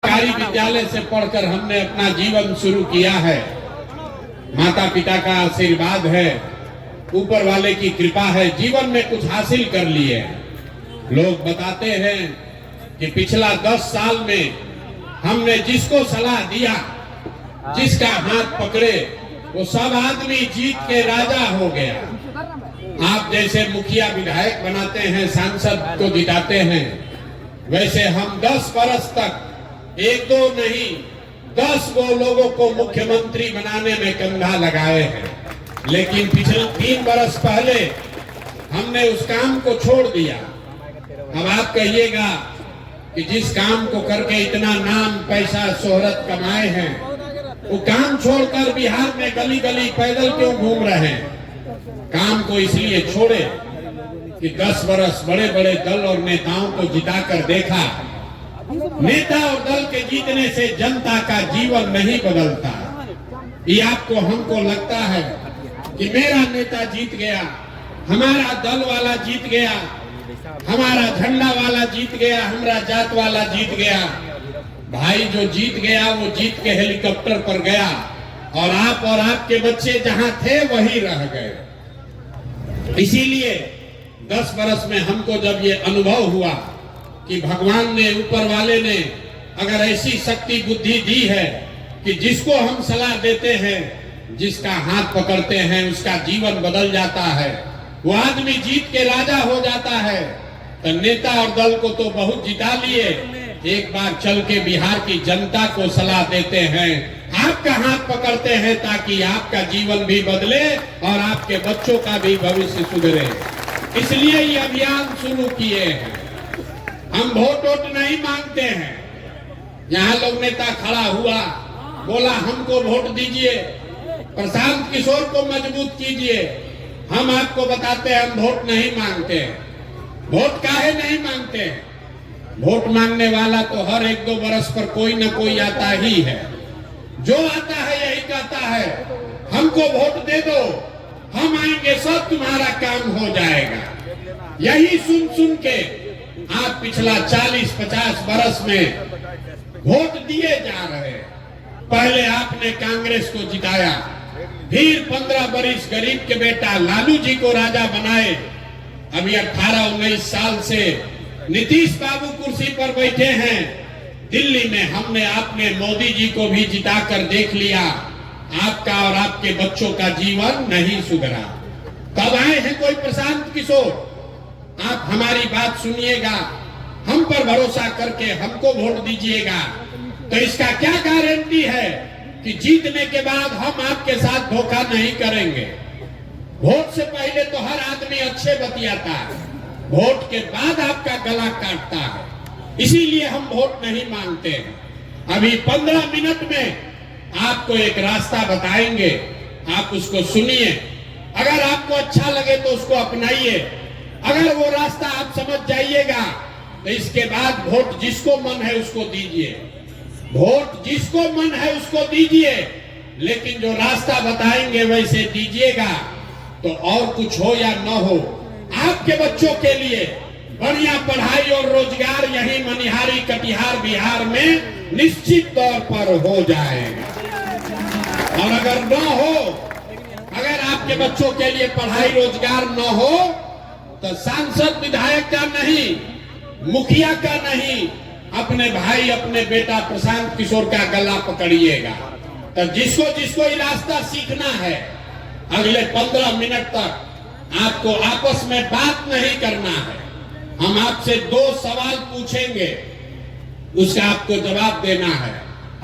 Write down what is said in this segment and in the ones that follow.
सरकारी विद्यालय से पढ़कर हमने अपना जीवन शुरू किया है। माता पिता का आशीर्वाद है, ऊपर वाले की कृपा है, जीवन में कुछ हासिल कर लिए। लोग बताते हैं कि पिछला 10 साल में हमने जिसको सलाह दिया, जिसका हाथ पकड़े, वो सब आदमी जीत के राजा हो गया। आप जैसे मुखिया विधायक बनाते हैं, सांसद को जिताते हैं, वैसे हम 10 वर्ष तक एक दो नहीं 10 गो लोगों को मुख्यमंत्री बनाने में कंधा लगाए हैं। लेकिन पिछले 3 वर्ष पहले हमने उस काम को छोड़ दिया। अब आप कहिएगा कि जिस काम को करके इतना नाम पैसा शोहरत कमाए हैं, वो काम छोड़कर बिहार में गली गली पैदल क्यों घूम रहे हैं? काम को इसलिए छोड़े कि 10 वर्ष बड़े बड़े दल और नेताओं को जिताकर देखा। नेता और दल के जीतने से जनता का जीवन नहीं बदलता। ये आपको हमको लगता है कि मेरा नेता जीत गया, हमारा दल वाला जीत गया, हमारा झंडा वाला जीत गया, हमारा जात वाला जीत गया। भाई जो जीत गया वो जीत के हेलीकॉप्टर पर गया और आप और आपके बच्चे जहां थे वहीं रह गए। इसीलिए 10 वर्ष में हमको जब ये अनुभव हुआ कि भगवान ने, ऊपर वाले ने अगर ऐसी शक्ति बुद्धि दी है कि जिसको हम सलाह देते हैं, जिसका हाथ पकड़ते हैं, उसका जीवन बदल जाता है, वो आदमी जीत के राजा हो जाता है। तो नेता और दल को तो बहुत जिता लिए, एक बार चल के बिहार की जनता को सलाह देते हैं, आपका हाथ पकड़ते हैं ताकि आपका जीवन भी बदले और आपके बच्चों का भी भविष्य सुधरे। इसलिए ये अभियान शुरू किए हैं। हम वोट नहीं मांगते हैं। यहाँ लोग नेता खड़ा हुआ, बोला हमको वोट दीजिए, प्रशांत किशोर को मजबूत कीजिए। हम आपको बताते हैं हम वोट नहीं मांगते हैं। वोट काहे नहीं मांगते हैं? वोट मांगने वाला तो हर 1-2 वर्ष पर कोई न कोई आता ही है। जो आता है यही कहता है हमको वोट दे दो, हम आएंगे, सब तुम्हारा काम हो जाएगा। यही सुन सुन के आप पिछला 40-50 वर्ष में वोट दिए जा रहे हैं। पहले आपने कांग्रेस को जिताया, फिर 15 वर्ष गरीब के बेटा लालू जी को राजा बनाए। अभी 18-19 साल से नीतीश बाबू कुर्सी पर बैठे हैं। दिल्ली में हमने आपने मोदी जी को भी जिताकर देख लिया, आपका और आपके बच्चों का जीवन नहीं सुधरा। कब आए हैं कोई प्रशांत किशोर? आप हमारी बात सुनिएगा, हम पर भरोसा करके हमको वोट दीजिएगा। तो इसका क्या गारंटी है कि जीतने के बाद हम आपके साथ धोखा नहीं करेंगे? वोट से पहले तो हर आदमी अच्छे बतियाता है, वोट के बाद आपका गला काटता है। इसीलिए हम वोट नहीं मांगते हैं। अभी 15 मिनट में आपको एक रास्ता बताएंगे, आप उसको सुनिए। अगर आपको अच्छा लगे तो उसको अपनाइए। अगर वो रास्ता आप समझ जाइएगा तो इसके बाद वोट जिसको मन है उसको दीजिए। वोट जिसको मन है उसको दीजिए, लेकिन जो रास्ता बताएंगे वैसे दीजिएगा। तो और कुछ हो या न हो, आपके बच्चों के लिए बढ़िया पढ़ाई और रोजगार यही मनिहारी कटिहार बिहार में निश्चित तौर पर हो जाएगा। और अगर न हो, अगर आपके बच्चों के लिए पढ़ाई रोजगार न हो, तो सांसद विधायक का नहीं, मुखिया का नहीं, अपने भाई अपने बेटा प्रशांत किशोर का गला पकड़िएगा। तो जिसको जिसको ये रास्ता सीखना है, अगले 15 मिनट तक आपको आपस में बात नहीं करना है। हम आपसे 2 सवाल पूछेंगे, उसका आपको जवाब देना है।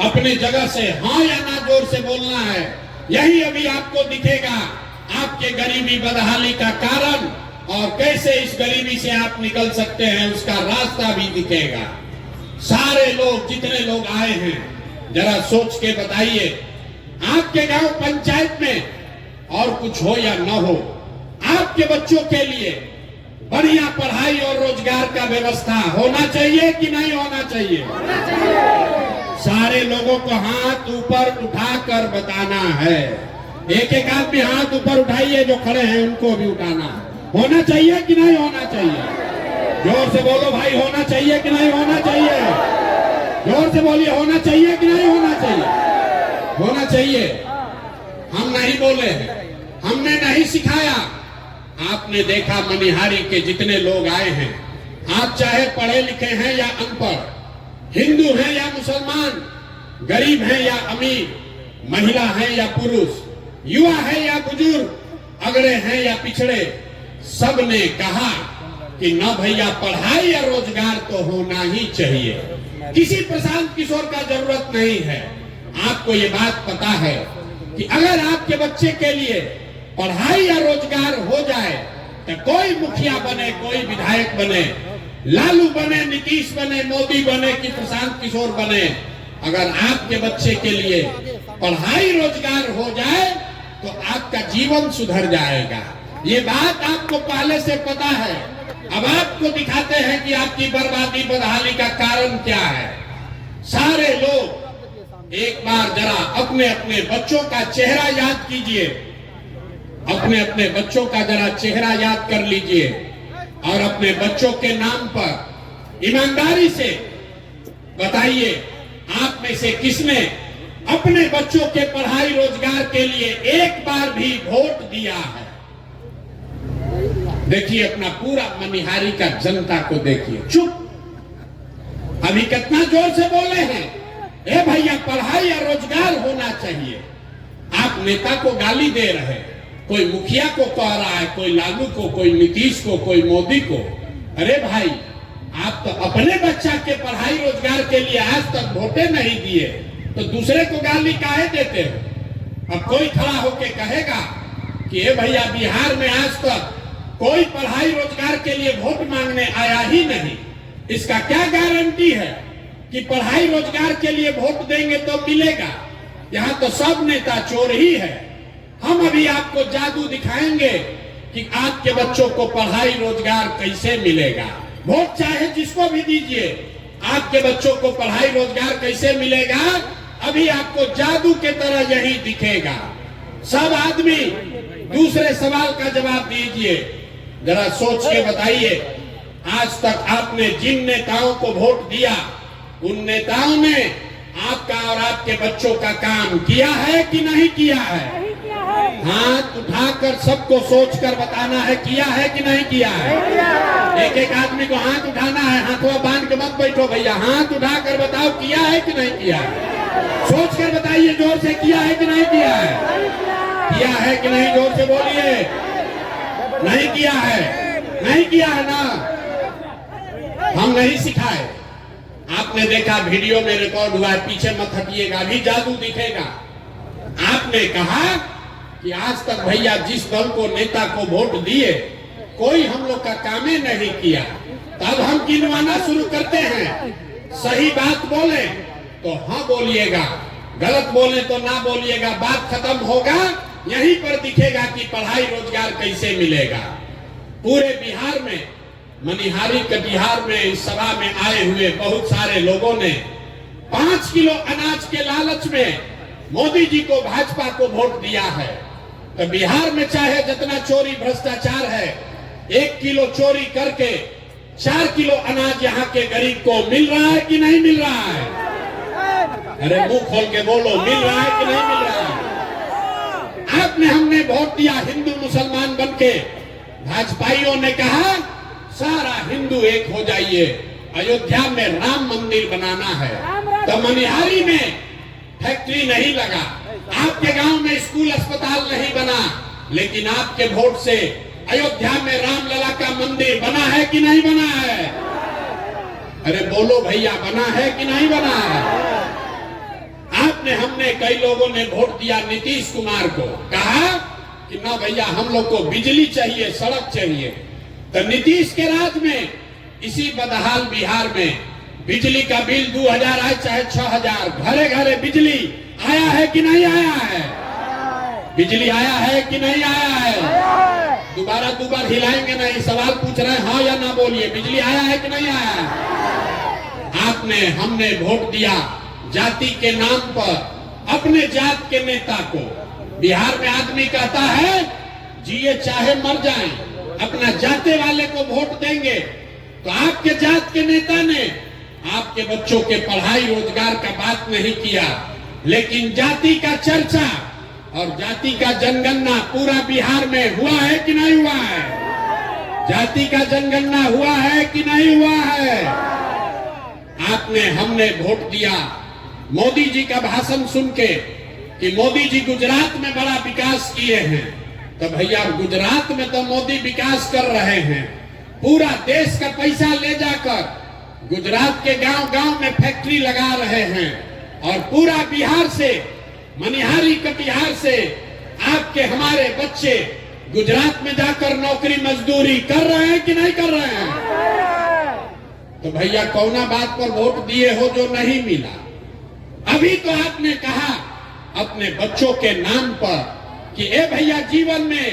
अपने जगह से हाँ या ना जोर से बोलना है। यही अभी आपको दिखेगा आपके गरीबी बदहाली का कारण, और कैसे इस गरीबी से आप निकल सकते हैं उसका रास्ता भी दिखेगा। सारे लोग, जितने लोग आए हैं, जरा सोच के बताइए, आपके गांव पंचायत में और कुछ हो या न हो, आपके बच्चों के लिए बढ़िया पढ़ाई और रोजगार का व्यवस्था होना चाहिए कि नहीं होना चाहिए? सारे लोगों को हाथ ऊपर उठाकर बताना है। एक एक आदमी हाथ ऊपर उठाइए, जो खड़े हैं उनको भी उठाना है। होना चाहिए कि नहीं होना चाहिए? जोर से बोलो भाई, होना चाहिए कि नहीं होना चाहिए? जोर से बोलिए, होना चाहिए कि नहीं होना चाहिए? होना चाहिए। हम नहीं बोले, हमने नहीं सिखाया। आपने देखा मनिहारी के जितने लोग आए हैं, आप चाहे पढ़े लिखे हैं या अनपढ़, हिंदू हैं या मुसलमान, गरीब हैं या अमीर, महिला हैं या पुरुष, युवा है या बुजुर्ग, अगड़े हैं या पिछड़े, सब ने कहा कि न भैया पढ़ाई या रोजगार तो होना ही चाहिए। किसी प्रशांत किशोर का जरूरत नहीं है। आपको ये बात पता है कि अगर आपके बच्चे के लिए पढ़ाई या रोजगार हो जाए तो कोई मुखिया बने, कोई विधायक बने, लालू बने, नीतीश बने, मोदी बने कि प्रशांत किशोर बने, अगर आपके बच्चे के लिए पढ़ाई रोजगार हो जाए तो आपका जीवन सुधर जाएगा। ये बात आपको पहले से पता है। अब आपको दिखाते हैं कि आपकी बर्बादी बदहाली का कारण क्या है। सारे लोग एक बार जरा अपने अपने बच्चों का चेहरा याद कीजिए, अपने अपने बच्चों का जरा चेहरा याद कर लीजिए और अपने बच्चों के नाम पर ईमानदारी से बताइए, आप में से किसने अपने बच्चों के पढ़ाई रोजगार के लिए एक बार भी वोट दिया है? देखिए अपना पूरा मनिहारी का जनता को देखिए। चुप, अभी कितना जोर से बोले हैं, ए भैया पढ़ाई या रोजगार होना चाहिए। आप नेता को गाली दे रहे हैं, कोई मुखिया को कह रहा है, कोई लालू को, कोई नीतीश को, कोई मोदी को। अरे भाई, आप तो अपने बच्चा के पढ़ाई रोजगार के लिए आज तक वोटे नहीं दिए तो दूसरे को गाली काहे देते हो? अब कोई खड़ा होके कहेगा कि ए भैया बिहार में आज तक कोई पढ़ाई रोजगार के लिए वोट मांगने आया ही नहीं, इसका क्या गारंटी है कि पढ़ाई रोजगार के लिए वोट देंगे तो मिलेगा? यहाँ तो सब नेता चोर ही है। हम अभी आपको जादू दिखाएंगे कि आपके बच्चों को पढ़ाई रोजगार कैसे मिलेगा। वोट चाहे जिसको भी दीजिए, आपके बच्चों को पढ़ाई रोजगार कैसे मिलेगा, अभी आपको जादू के तरह यही दिखेगा। सब आदमी दूसरे सवाल का जवाब दीजिए, जरा सोच के बताइए, आज तक आपने जिन नेताओं को वोट दिया, उन नेताओं ने आपका और आपके बच्चों का काम किया है कि नहीं किया है? हाथ उठाकर सबको सोचकर बताना है, किया है कि नहीं किया है? एक एक आदमी को हाथ उठाना है, हाथों बांध के मत बैठो भैया, हाथ उठाकर बताओ किया है कि नहीं किया है? सोच कर बताइए जोर से, किया है कि नहीं किया है? किया है कि नहीं? जोर से बोलिए। नहीं किया है, नहीं किया है ना? हम नहीं सिखाए। आपने देखा वीडियो में रिकॉर्ड हुआ है, पीछे मत हटिएगा, अभी जादू दिखेगा। आपने कहा कि आज तक भैया जिस दल को नेता को वोट दिए कोई हम लोग का काम ही नहीं किया, तब हम गिनवाना शुरू करते हैं। सही बात बोले तो हाँ बोलिएगा, गलत बोले तो ना बोलिएगा, बात खत्म होगा। यहीं पर दिखेगा कि पढ़ाई रोजगार कैसे मिलेगा। पूरे बिहार में, मनिहारी के बिहार में इस सभा में आए हुए बहुत सारे लोगों ने 5 किलो अनाज के लालच में मोदी जी को, भाजपा को वोट दिया है। तो बिहार में चाहे जितना चोरी भ्रष्टाचार है, 1 किलो चोरी करके 4 किलो अनाज यहाँ के गरीब को मिल रहा है कि नहीं मिल रहा है? अरे मुंह खोल के बोलो, मिल रहा है कि नहीं मिल रहा है? आपने, हमने वोट दिया हिंदू मुसलमान बनके, भाजपाइयों ने कहा सारा हिंदू एक हो जाइए, अयोध्या में राम मंदिर बनाना है। तो मनिहारी में फैक्ट्री नहीं लगा, आपके गांव में स्कूल अस्पताल नहीं बना, लेकिन आपके वोट से अयोध्या में रामलला का मंदिर बना है कि नहीं बना है? अरे बोलो भैया, बना है कि नहीं बना है? आपने, हमने, कई लोगों ने वोट दिया नीतीश कुमार को, कहा कि ना भैया हम लोग को बिजली चाहिए, सड़क चाहिए। तो नीतीश के राज में इसी बदहाल बिहार में बिजली का बिल 2000 आए चाहे 6000, घरे घरे बिजली आया है कि नहीं आया है? बिजली आया है कि नहीं आया है? दोबारा दोबारा हिलाएंगे नहीं, सवाल पूछ रहे हैं, हाँ या ना बोलिए, बिजली आया है कि नहीं आया है? आपने, हमने वोट दिया जाति के नाम पर अपने जात के नेता को। बिहार में आदमी कहता है जिए चाहे मर जाएं, अपना जाते वाले को वोट देंगे। तो आपके जात के नेता ने आपके बच्चों के पढ़ाई रोजगार का बात नहीं किया, लेकिन जाति का चर्चा और जाति का जनगणना पूरा बिहार में हुआ है कि नहीं हुआ है? जाति का जनगणना हुआ है कि नहीं हुआ है? हमने वोट दिया मोदी जी का भाषण सुन के कि मोदी जी गुजरात में बड़ा विकास किए हैं, तो भैया गुजरात में तो मोदी विकास कर रहे हैं, पूरा देश का पैसा ले जाकर गुजरात के गांव-गांव में फैक्ट्री लगा रहे हैं और पूरा बिहार से, मनिहारी कटिहार से आपके हमारे बच्चे गुजरात में जाकर नौकरी मजदूरी कर रहे हैं कि नहीं कर रहे हैं? तो भैया कौना बात पर वोट दिए हो जो नहीं मिला? अभी तो आपने कहा अपने बच्चों के नाम पर कि ए भैया जीवन में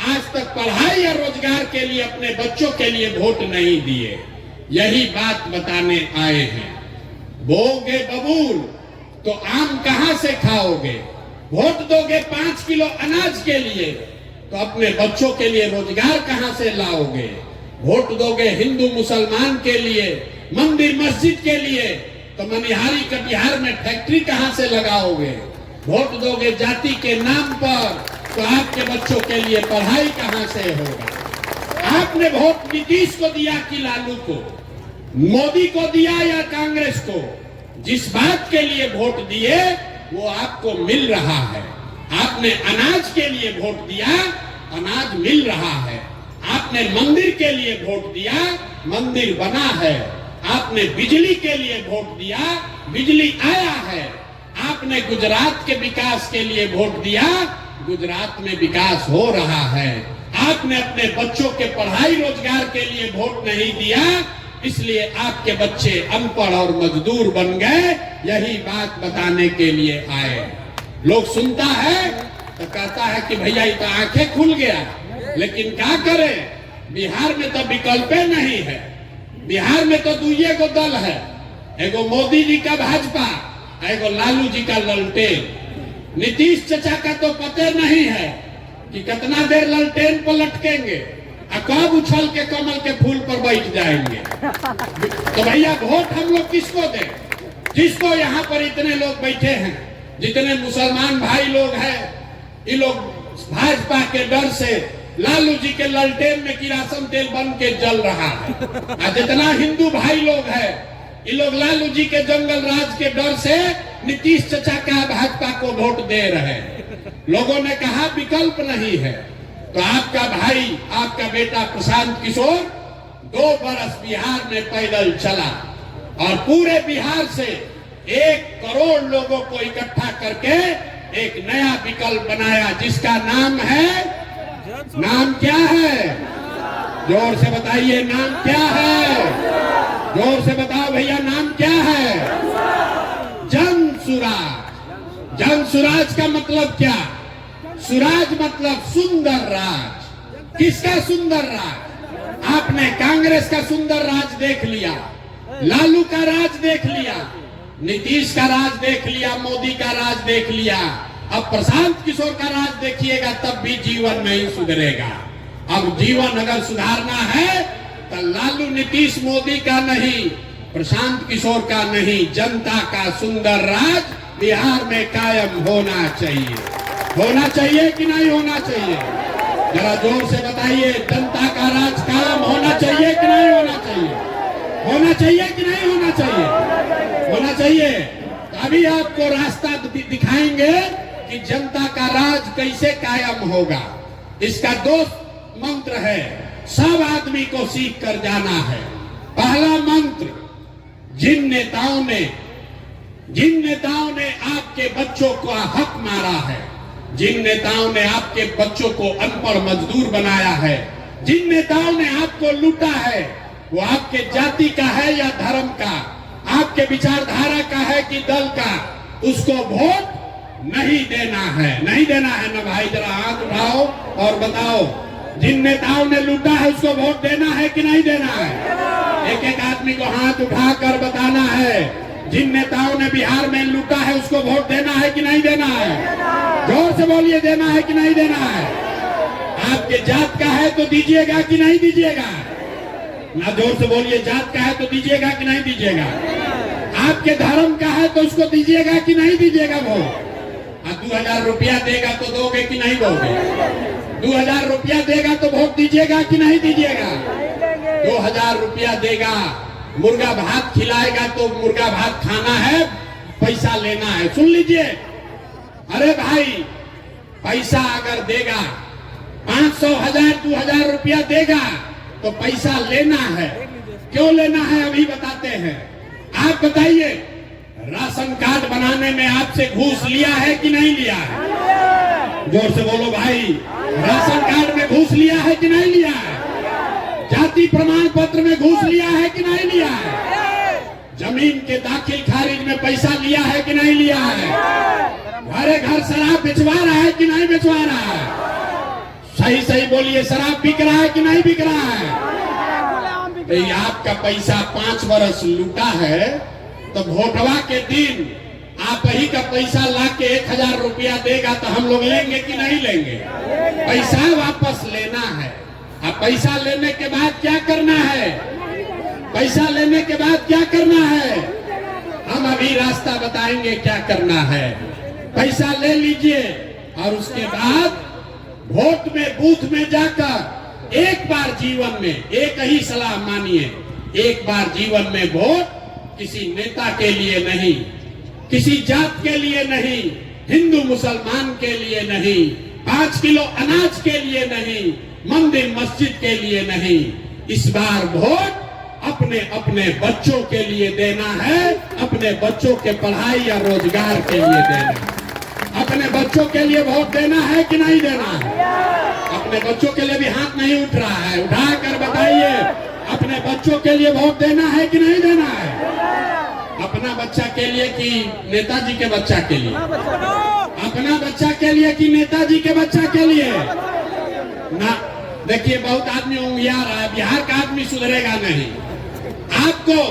आज तक पढ़ाई या रोजगार के लिए अपने बच्चों के लिए वोट नहीं दिए। यही बात बताने आए हैं। बोगे बबूल तो आम कहां से खाओगे? वोट दोगे 5 किलो अनाज के लिए तो अपने बच्चों के लिए रोजगार कहां से लाओगे? वोट दोगे हिंदू मुसलमान के लिए, मंदिर मस्जिद के लिए तो मनिहारी कटिहार में फैक्ट्री कहां से लगाओगे? वोट दोगे जाति के नाम पर तो आपके बच्चों के लिए पढ़ाई कहां से होगा? आपने वोट नीतीश को दिया कि लालू को, मोदी को दिया या कांग्रेस को? जिस बात के लिए वोट दिए वो आपको मिल रहा है। आपने अनाज के लिए वोट दिया, अनाज मिल रहा है। आपने मंदिर के लिए वोट दिया, मंदिर बना है। आपने बिजली के लिए वोट दिया, बिजली आया है। आपने गुजरात के विकास के लिए वोट दिया, गुजरात में विकास हो रहा है। आपने अपने बच्चों के पढ़ाई रोजगार के लिए वोट नहीं दिया, इसलिए आपके बच्चे अनपढ़ और मजदूर बन गए। यही बात बताने के लिए आए। लोग सुनता है तो कहता है कि भैया ये तो आंखें खुल गया, लेकिन क्या करें? बिहार में तो विकल्प नहीं है। बिहार में तो दुइये को दल है, एगो मोदी जी का भाजपा, एगो लालू जी का ललटेन। नीतीश चचा का तो पता नहीं है कि कितना देर ललटेन पर लटकेंगे और कब उछल के कमल के फूल पर बैठ जाएंगे। तो भैया वोट हम लोग किसको दें? जिसको यहाँ पर इतने लोग बैठे हैं, जितने मुसलमान भाई लोग हैं, ये लोग भाजपा के डर से लालू जी के ललटेन में किरासन तेल बन के जल रहा है। और जितना हिंदू भाई लोग हैं, ये लोग लालू जी के जंगल राज के डर से नीतीश चचा का भाजपा को वोट दे रहे हैं। लोगों ने कहा विकल्प नहीं है, तो आपका भाई, आपका बेटा प्रशांत किशोर 2 बरस बिहार में पैदल चला और पूरे बिहार से 1 करोड़ लोगों को इकट्ठा करके एक नया विकल्प बनाया, जिसका नाम है, नाम क्या है? जोर से बताइए, नाम क्या है? जोर से बताओ भैया, नाम क्या है? जन सुराज। जन सुराज का मतलब क्या? सुराज मतलब सुंदर राज। किसका सुंदर राज? आपने कांग्रेस का सुंदर राज देख लिया, लालू का राज देख लिया, नीतीश का राज देख लिया, मोदी का राज देख लिया। अब प्रशांत किशोर का राज देखिएगा, तब भी जीवन नहीं सुधरेगा। अब जीवन अगर सुधारना है तो लालू नीतीश मोदी का नहीं, प्रशांत किशोर का नहीं, जनता का सुंदर राज बिहार में कायम होना चाहिए। होना चाहिए कि नहीं होना चाहिए? जरा जोर से बताइए, जनता का राज कायम होना चाहिए कि नहीं होना चाहिए? होना चाहिए कि नहीं होना चाहिए? होना चाहिए। अभी आपको रास्ता दिखाएंगे कि जनता का राज कैसे कायम होगा। इसका 2 मंत्र है, सब आदमी को सीख कर जाना है। पहला मंत्र, जिन नेताओं ने आपके बच्चों को हक मारा है, जिन नेताओं ने आपके बच्चों को अनपढ़ मजदूर बनाया है, जिन नेताओं ने आपको लूटा है, वो आपके जाति का है या धर्म का, आपके विचारधारा का है कि दल का, उसको वोट नहीं देना है। नहीं देना है ना भाई? जरा हाथ उठाओ और बताओ, जिन नेताओं ने लूटा है उसको वोट देना है कि नहीं देना है? एक एक आदमी को हाथ उठाकर बताना है, जिन नेताओं ने बिहार में लूटा है उसको वोट देना है कि नहीं देना है? जोर से बोलिए, देना है कि नहीं देना है? आपके जात का है तो दीजिएगा कि नहीं दीजिएगा? ना जोर से बोलिए, जात का है तो दीजिएगा कि नहीं दीजिएगा? आपके धर्म का है तो उसको दीजिएगा कि नहीं दीजिएगा वोट? 2000 रुपया देगा तो दोगे कि नहीं दोगे? 2000 रुपया देगा तो वोट दीजिएगा कि नहीं दीजिएगा? 2000 रुपया देगा, मुर्गा भात खिलाएगा तो मुर्गा भात खाना है, पैसा लेना है। सुन लीजिए, अरे भाई पैसा अगर देगा 500, 1000, 2000 रुपया देगा तो पैसा लेना है। क्यों लेना है अभी बताते हैं। आप बताइए, राशन कार्ड बनाने में आपसे घूस लिया है कि नहीं लिया है? जोर से बोलो भाई, राशन कार्ड में घूस लिया है कि नहीं लिया है? जाति प्रमाण पत्र में घूस लिया है कि नहीं लिया है? जमीन के दाखिल खारिज में पैसा लिया है कि नहीं लिया है? घरे घर शराब बेचवा रहा है कि नहीं बेचवा रहा है? सही सही बोलिए, शराब बिक रहा है कि नहीं बिक रहा है? तो ये आपका पैसा 5 बरस लूटा है, तो वोटवा के दिन आप ही का पैसा लाके 1000 रुपया देगा तो हम लोग लेंगे कि नहीं लेंगे? पैसा वापस लेना है। अब पैसा लेने के बाद क्या करना है? पैसा लेने के बाद क्या करना है? हम अभी रास्ता बताएंगे क्या करना है। पैसा ले लीजिए और उसके बाद वोट में, बूथ में जाकर एक बार जीवन में, एक ही सलाह मानिए, एक बार जीवन में वोट किसी नेता के लिए नहीं, किसी जात के लिए नहीं, हिंदू मुसलमान के लिए नहीं, 5 किलो अनाज के लिए नहीं, मंदिर मस्जिद के लिए नहीं। इस बार वोट अपने अपने बच्चों के लिए देना है, अपने बच्चों के पढ़ाई या रोजगार के लिए देना है। अपने बच्चों के लिए वोट देना है कि नहीं देना है? अपने बच्चों के लिए भी हाथ नहीं उठ रहा है, उठा कर बताइए, अपने बच्चों के लिए वोट देना है कि नहीं देना है? अपना बच्चा के लिए कि नेताजी के बच्चा के लिए? अपना बच्चा के लिए कि नेताजी के बच्चा के लिए? ना, देखिए बहुत आदमी उंगिया रहा है, बिहार का आदमी सुधरेगा नहीं। आपको,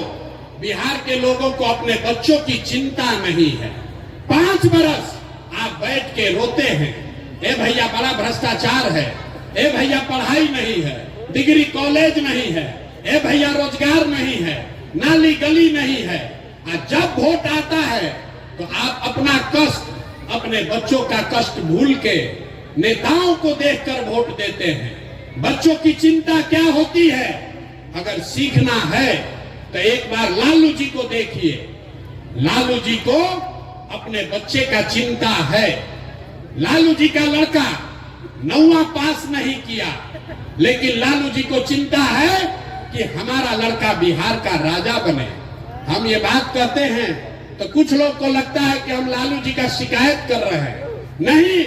बिहार के लोगों को अपने बच्चों की चिंता नहीं है। 5 बरस आप बैठ के रोते हैं, ए भैया बड़ा भ्रष्टाचार है, ए भैया पढ़ाई नहीं है, डिग्री कॉलेज नहीं है, ए भैया रोजगार नहीं है, नाली गली नहीं है। और जब वोट आता है तो आप अपना कष्ट, अपने बच्चों का कष्ट भूल के नेताओं को देखकर वोट देते हैं। बच्चों की चिंता क्या होती है? अगर सीखना है तो एक बार लालू जी को देखिए। लालू जी को अपने बच्चे का चिंता है। लालू जी का लड़का 9वां पास नहीं किया, लेकिन लालू जी को चिंता है कि हमारा लड़का बिहार का राजा बने। हम ये बात कहते हैं तो कुछ लोग को लगता है कि हम लालू जी का शिकायत कर रहे हैं। नहीं,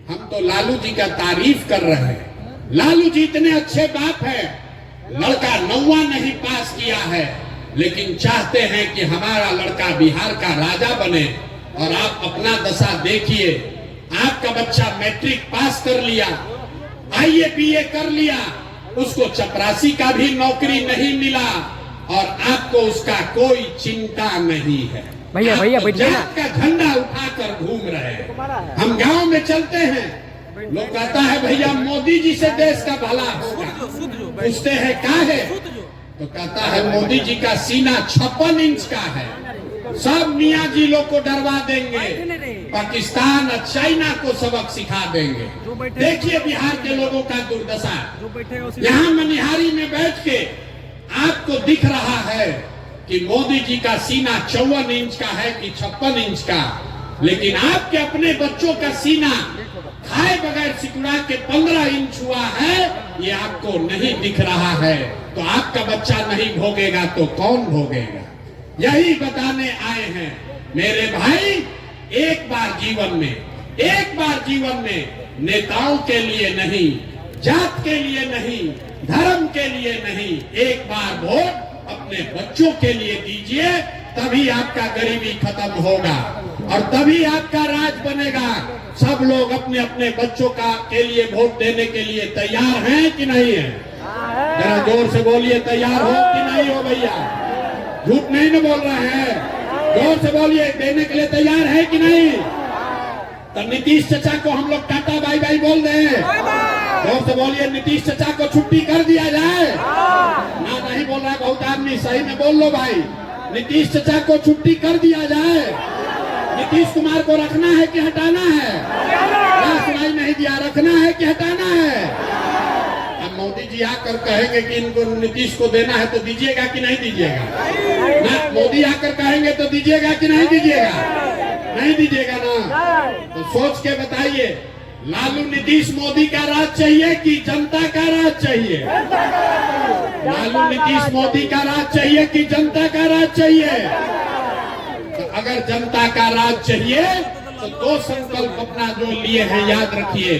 हम तो लालू जी का तारीफ कर रहे हैं। लालू जी इतने अच्छे बाप हैं, लड़का 9वां नहीं पास किया है, लेकिन चाहते हैं कि हमारा लड़का बिहार का राजा बने। और आप अपना दशा देखिए, आपका बच्चा मैट्रिक पास कर लिया, IAPA कर लिया, उसको चपरासी का भी नौकरी नहीं मिला और आपको उसका कोई चिंता नहीं है। भैया भैया जात का झंडा उठाकर घूम रहे हैं। हम गांव में चलते हैं, लोग कहता है भैया मोदी जी से देश का भला होगा। पूछते हैं क्या है, तो कहता है मोदी जी का सीना 56 इंच का है, सब मियाँ जी लोग को डरवा देंगे, पाकिस्तान और चाइना को सबक सिखा देंगे। देखिए बिहार के लोगों का दुर्दशा। यहाँ मनिहारी में बैठ के आपको दिख रहा है कि मोदी जी का सीना 54 इंच का है कि 56 इंच का, लेकिन आपके अपने बच्चों का सीना खाए बगैर सिकुड़ा के 15 इंच हुआ है, ये आपको नहीं दिख रहा है। तो आपका बच्चा नहीं भोगेगा तो कौन भोगेगा? यही बताने आए हैं मेरे भाई। एक बार जीवन में नेताओं के लिए नहीं, जात के लिए नहीं, धर्म के लिए नहीं, एक बार वोट अपने बच्चों के लिए दीजिए, तभी आपका गरीबी खत्म होगा और तभी आपका राज बनेगा। सब लोग अपने अपने बच्चों के लिए वोट देने के लिए तैयार हैं कि नहीं है? जरा जोर से बोलिए, तैयार हो कि नहीं हो भैया? झूठ नहीं न बोल रहे हैं, जोर से बोलिए, देने के लिए तैयार है कि नहीं? तो नीतीश चाचा को हम लोग टाटा बाय बाय बोल दें। जोर से बोलिए, नीतीश चाचा को छुट्टी कर दिया जाए। ना नहीं बोल रहा है बहुत आदमी, सही में बोल लो भाई, नीतीश चाचा को छुट्टी कर दिया जाए। नीतीश कुमार को रखना है कि हटाना है? सुनाई नहीं दिया, रखना है कि हटाना है? अब मोदी जी आकर कहेंगे कि इनको नीतीश को देना है तो दीजिएगा कि नहीं दीजिएगा? ना, मोदी आकर कहेंगे तो दीजिएगा कि नहीं दीजिएगा? नहीं दीजिएगा ना। तो सोच के बताइए, लालू नीतीश मोदी का राज चाहिए कि जनता का राज चाहिए? लालू नीतीश मोदी का राज चाहिए कि जनता का राज चाहिए? तो अगर जनता का राज चाहिए तो दो संकल्प अपना जो लिए हैं याद रखिए।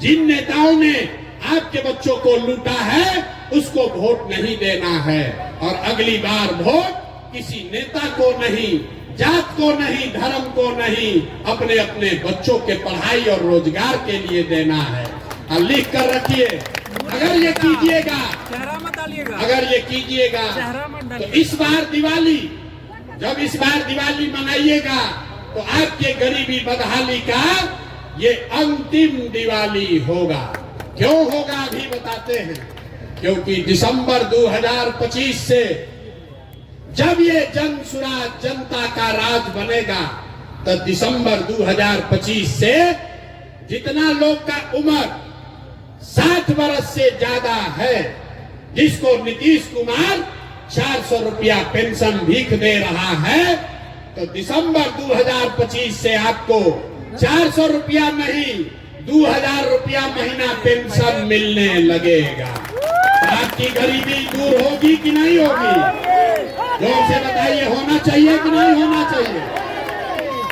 जिन नेताओं ने आपके बच्चों को लूटा है उसको वोट नहीं देना है, और अगली बार वोट किसी नेता को नहीं, जात को नहीं, धर्म को नहीं, अपने अपने बच्चों के पढ़ाई और रोजगार के लिए देना है। और लिख कर रखिए, अगर ये कीजिएगा, अगर ये कीजिएगा तो इस बार दिवाली, जब इस बार दिवाली मनाइएगा तो आपके गरीबी बदहाली का ये अंतिम दिवाली होगा। क्यों होगा अभी बताते हैं। क्योंकि दिसंबर 2025 से जब ये जन सुराज, जनता का राज बनेगा, तो दिसंबर 2025 से जितना लोग का उम्र 60 वर्ष से ज्यादा है, जिसको नीतीश कुमार 400 रुपया पेंशन भीख दे रहा है, तो दिसंबर 2025 से आपको 400 रुपया नहीं 2000 रुपया महीना पेंशन मिलने लगेगा। तो आपकी गरीबी दूर होगी कि नहीं होगी? जोर से बताइए, होना चाहिए कि नहीं होना चाहिए?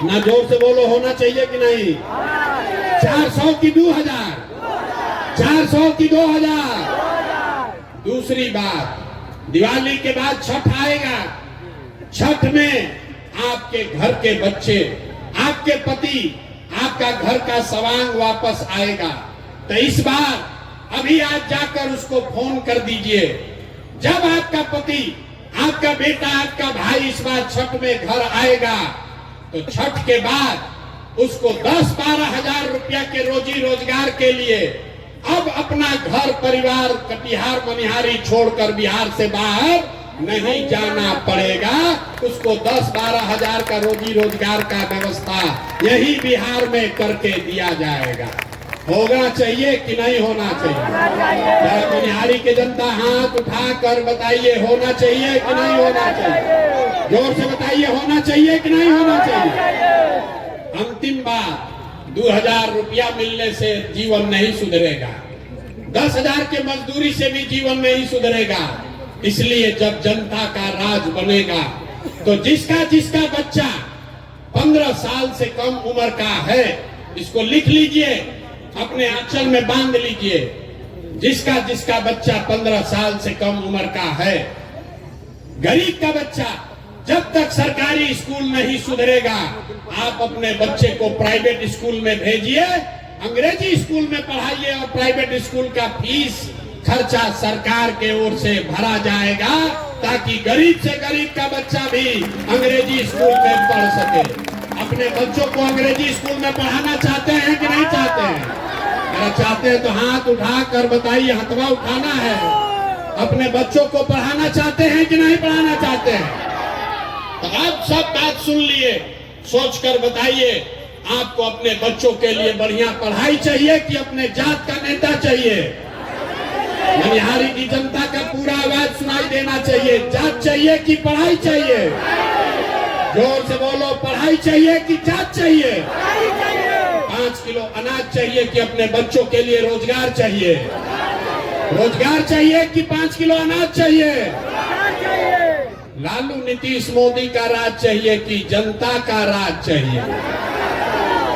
ना जोर से बोलो, होना चाहिए कि नहीं? 400 की 2000, 400 की 2000। दूसरी बात, दिवाली के बाद छठ आएगा। छठ में आपके घर के बच्चे, आपके पति, आपका घर का सवांग वापस आएगा। तो इस बार अभी आज जाकर उसको फोन कर दीजिए। जब आपका पति, आपका बेटा, आपका भाई इस बार छठ में घर आएगा, तो छठ के बाद उसको 10-12 हजार रुपया के रोजी रोजगार के लिए अब अपना घर परिवार कटिहार मनिहारी छोड़कर बिहार से बाहर नहीं जाना पड़ेगा। उसको 10-12 हजार का रोजी रोजगार का व्यवस्था यही बिहार में करके दिया जाएगा। होना चाहिए कि नहीं होना चाहिए? मनिहारी के जनता हाथ उठाकर बताइए, होना चाहिए कि नहीं होना चाहिए? जोर से बताइए, होना चाहिए कि नहीं होना चाहिए? अंतिम बात, 2000 रुपया मिलने से जीवन नहीं सुधरेगा, 10,000 के मजदूरी से भी जीवन नहीं सुधरेगा। इसलिए जब जनता का राज बनेगा तो जिसका जिसका बच्चा 15 साल से कम उम्र का है, इसको लिख लीजिए, अपने आंचल में बांध लीजिए। जिसका जिसका बच्चा 15 साल से कम उम्र का है, गरीब का बच्चा, जब तक सरकारी स्कूल नहीं सुधरेगा, आप अपने बच्चे को प्राइवेट स्कूल में भेजिए, अंग्रेजी स्कूल में पढ़ाइए, और प्राइवेट स्कूल का फीस खर्चा सरकार के ओर से भरा जाएगा, ताकि गरीब से गरीब का बच्चा भी अंग्रेजी स्कूल में पढ़ सके। अपने बच्चों को अंग्रेजी स्कूल में पढ़ाना चाहते हैं कि नहीं चाहते हैं? अगर चाहते हैं तो हाथ उठाकर बताइए, हथवा उठाना है। अपने बच्चों को पढ़ाना चाहते हैं कि नहीं पढ़ाना चाहते हैं? तो आप सब बात सुन लिए, सोचकर बताइए, आपको अपने बच्चों के लिए बढ़िया पढ़ाई चाहिए कि अपने जात का नेता चाहिए? मनिहारी की जनता का पूरा आवाज सुनाई देना चाहिए। जात चाहिए कि पढ़ाई चाहिए? जोर से बोलो, पढ़ाई चाहिए कि जात चाहिए? 5 किलो अनाज चाहिए कि अपने बच्चों के लिए रोजगार चाहिए? रोजगार चाहिए कि 5 किलो अनाज चाहिए? लालू नीतीश मोदी का राज चाहिए कि जनता का राज चाहिए?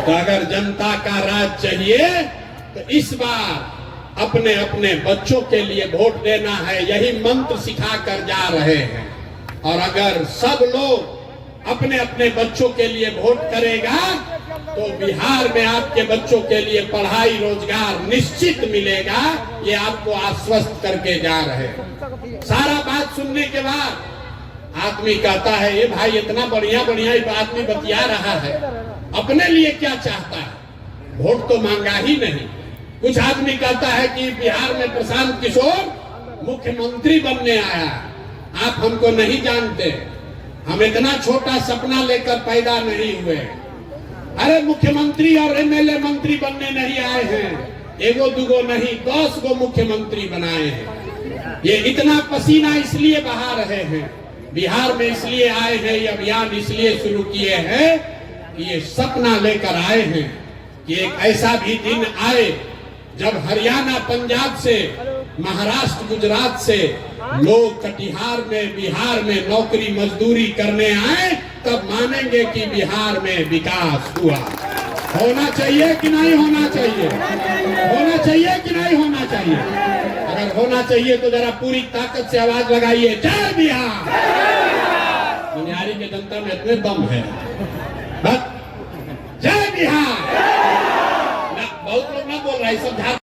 तो अगर जनता का राज चाहिए तो इस बार अपने अपने बच्चों के लिए वोट देना है, यही मंत्र सिखा कर जा रहे हैं। और अगर सब लोग अपने अपने बच्चों के लिए वोट करेगा तो बिहार में आपके बच्चों के लिए पढ़ाई रोजगार निश्चित मिलेगा। ये आपको आश्वस्त करके जा रहे हैं। सारा बात सुनने के बाद आदमी कहता है, ये भाई इतना बढ़िया बढ़िया आदमी बतिया रहा है, अपने लिए क्या चाहता है? वोट तो मांगा ही नहीं। कुछ आदमी कहता है कि बिहार में प्रशांत किशोर मुख्यमंत्री बनने आया, आप हमको नहीं जानते, हम इतना छोटा सपना लेकर पैदा नहीं हुए। अरे मुख्यमंत्री और एमएलए मंत्री बनने नहीं आए हैं, एगो दुगो नहीं 10 गो मुख्यमंत्री बनाए हैं। ये इतना पसीना इसलिए बहा रहे हैं, बिहार में इसलिए आए हैं, ये अभियान इसलिए शुरू किए हैं कि ये सपना लेकर आए हैं कि एक ऐसा भी दिन आए जब हरियाणा, पंजाब से, महाराष्ट्र, गुजरात से लोग कटिहार में, बिहार में नौकरी मजदूरी करने आए, तब मानेंगे कि बिहार में विकास हुआ। होना चाहिए कि नहीं होना चाहिए? होना चाहिए कि नहीं होना चाहिए? अगर होना चाहिए तो जरा पूरी ताकत से आवाज लगाइए, जय बिहार। मनिहारी के जनता में इतने दम है, बस जय बिहार। बहुत लोग ना बोल रहे, सब